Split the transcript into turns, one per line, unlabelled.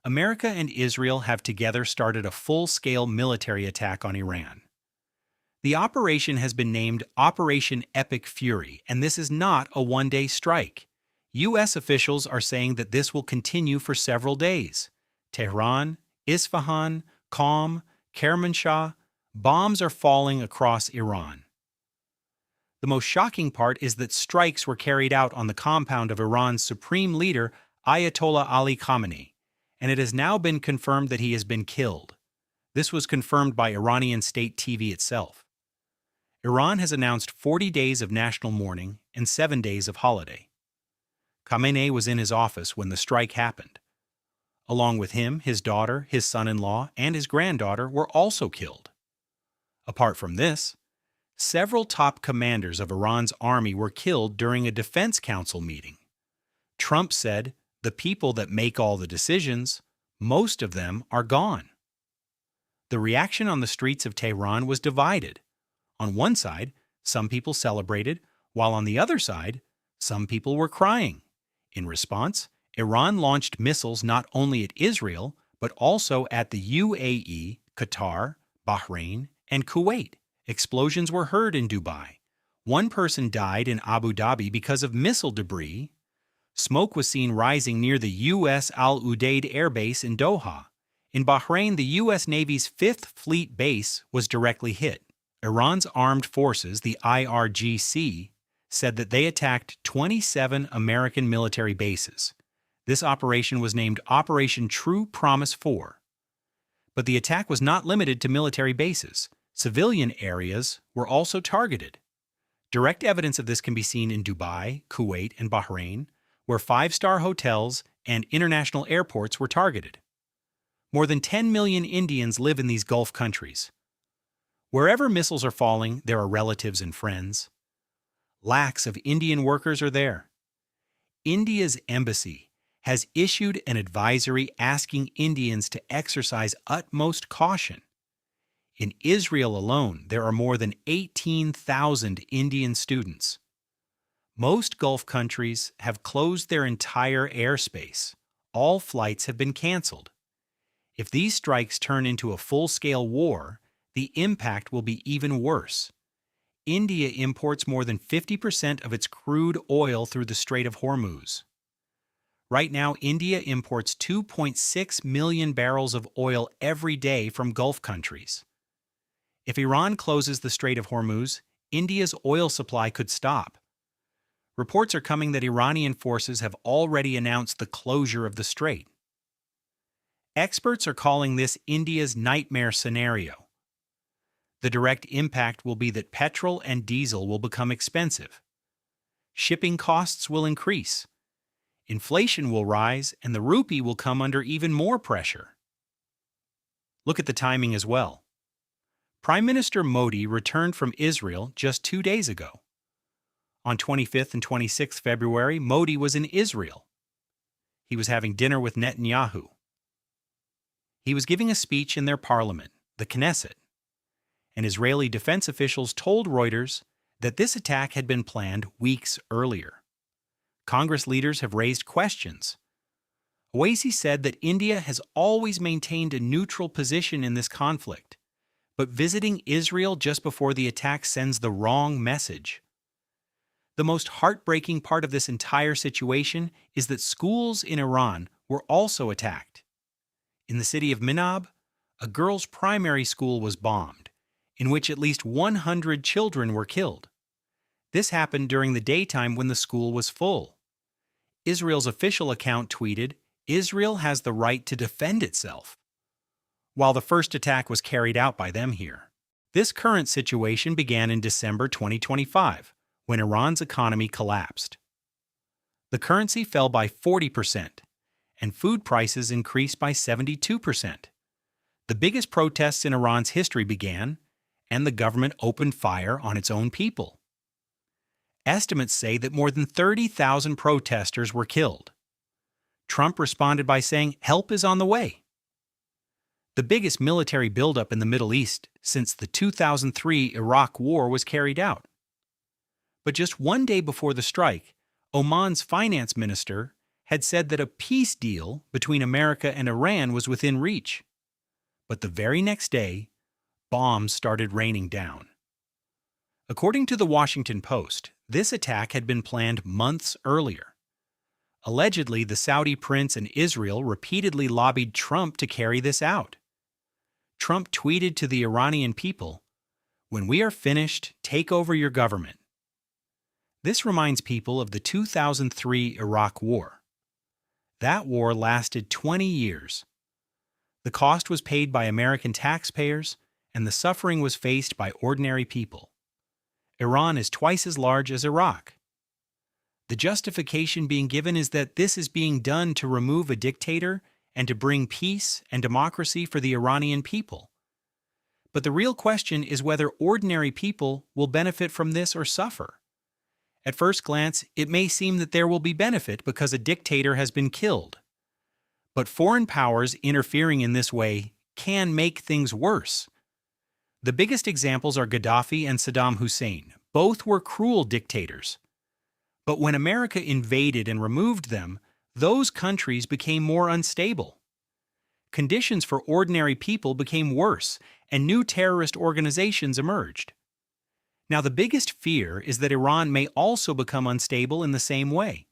America and Israel have together started a full-scale military attack on Iran. The operation has been named Operation Epic Fury, and this is not a one-day strike. U.S. officials are saying that this will continue for several days. Tehran, Isfahan, Qom, Kermanshah, bombs are falling across Iran. The most shocking part is that strikes were carried out on the compound of Iran's supreme leader, Ayatollah Ali Khamenei, and it has now been confirmed that he has been killed. This was confirmed by Iranian state TV itself. Iran has announced 40 days of national mourning and 7 days of holiday. Khamenei was in his office when the strike happened. Along with him, his daughter, his son-in-law, and his granddaughter were also killed. Apart from this, several top commanders of Iran's army were killed during a Defense Council meeting. Trump said, "The people that make all the decisions, most of them are gone." The reaction on the streets of Tehran was divided. On one side, some people celebrated, while on the other side, some people were crying. In response, Iran launched missiles not only at Israel, but also at the UAE, Qatar, Bahrain, and Kuwait. Explosions were heard in Dubai. One person died in Abu Dhabi because of missile debris. Smoke was seen rising near the U.S. Al Udeid Air Base in Doha. In Bahrain, the U.S. Navy's 5th Fleet Base was directly hit. Iran's armed forces, the IRGC, said that they attacked 27 American military bases. This operation was named Operation True Promise 4. But the attack was not limited to military bases. Civilian areas were also targeted. Direct evidence of this can be seen in Dubai, Kuwait, and Bahrain, where 5-star hotels and international airports were targeted. More than 10 million Indians live in these Gulf countries. Wherever missiles are falling, there are relatives and friends. Lakhs of Indian workers are there. India's embassy has issued an advisory asking Indians to exercise utmost caution. In Israel alone, there are more than 18,000 Indian students. Most Gulf countries have closed their entire airspace. All flights have been canceled. If these strikes turn into a full-scale war, the impact will be even worse. India imports more than 50% of its crude oil through the Strait of Hormuz. Right now, India imports 2.6 million barrels of oil every day from Gulf countries. If Iran closes the Strait of Hormuz, India's oil supply could stop. Reports are coming that Iranian forces have already announced the closure of the strait. Experts are calling this India's nightmare scenario. The direct impact will be that petrol and diesel will become expensive. Shipping costs will increase. Inflation will rise, and the rupee will come under even more pressure. Look at the timing as well. Prime Minister Modi returned from Israel just 2 days ago. On 25th and 26th February, Modi was in Israel. He was having dinner with Netanyahu. He was giving a speech in their parliament, the Knesset, and Israeli defense officials told Reuters that this attack had been planned weeks earlier. Congress leaders have raised questions. Owaisi said that India has always maintained a neutral position in this conflict, but visiting Israel just before the attack sends the wrong message. The most heartbreaking part of this entire situation is that schools in Iran were also attacked. In the city of Minab, a girls' primary school was bombed, in which at least 100 children were killed. This happened during the daytime when the school was full. Israel's official account tweeted, "Israel has the right to defend itself," while the first attack was carried out by them here. This current situation began in December 2025, when Iran's economy collapsed. The currency fell by 40%, and food prices increased by 72%. The biggest protests in Iran's history began, and the government opened fire on its own people. Estimates say that more than 30,000 protesters were killed. Trump responded by saying, "Help is on the way." The biggest military buildup in the Middle East since the 2003 Iraq War was carried out. But just 1 day before the strike, Oman's finance minister had said that a peace deal between America and Iran was within reach. But the very next day, bombs started raining down. According to the Washington Post, this attack had been planned months earlier. Allegedly, the Saudi prince and Israel repeatedly lobbied Trump to carry this out. Trump tweeted to the Iranian people, "When we are finished, take over your government." This reminds people of the 2003 Iraq War. That war lasted 20 years. The cost was paid by American taxpayers, and the suffering was faced by ordinary people. Iran is twice as large as Iraq. The justification being given is that this is being done to remove a dictator and to bring peace and democracy for the Iranian people. But the real question is whether ordinary people will benefit from this or suffer. At first glance, it may seem that there will be benefit because a dictator has been killed. But foreign powers interfering in this way can make things worse. The biggest examples are Gaddafi and Saddam Hussein. Both were cruel dictators. But when America invaded and removed them, those countries became more unstable. Conditions for ordinary people became worse, and new terrorist organizations emerged. Now, the biggest fear is that Iran may also become unstable in the same way.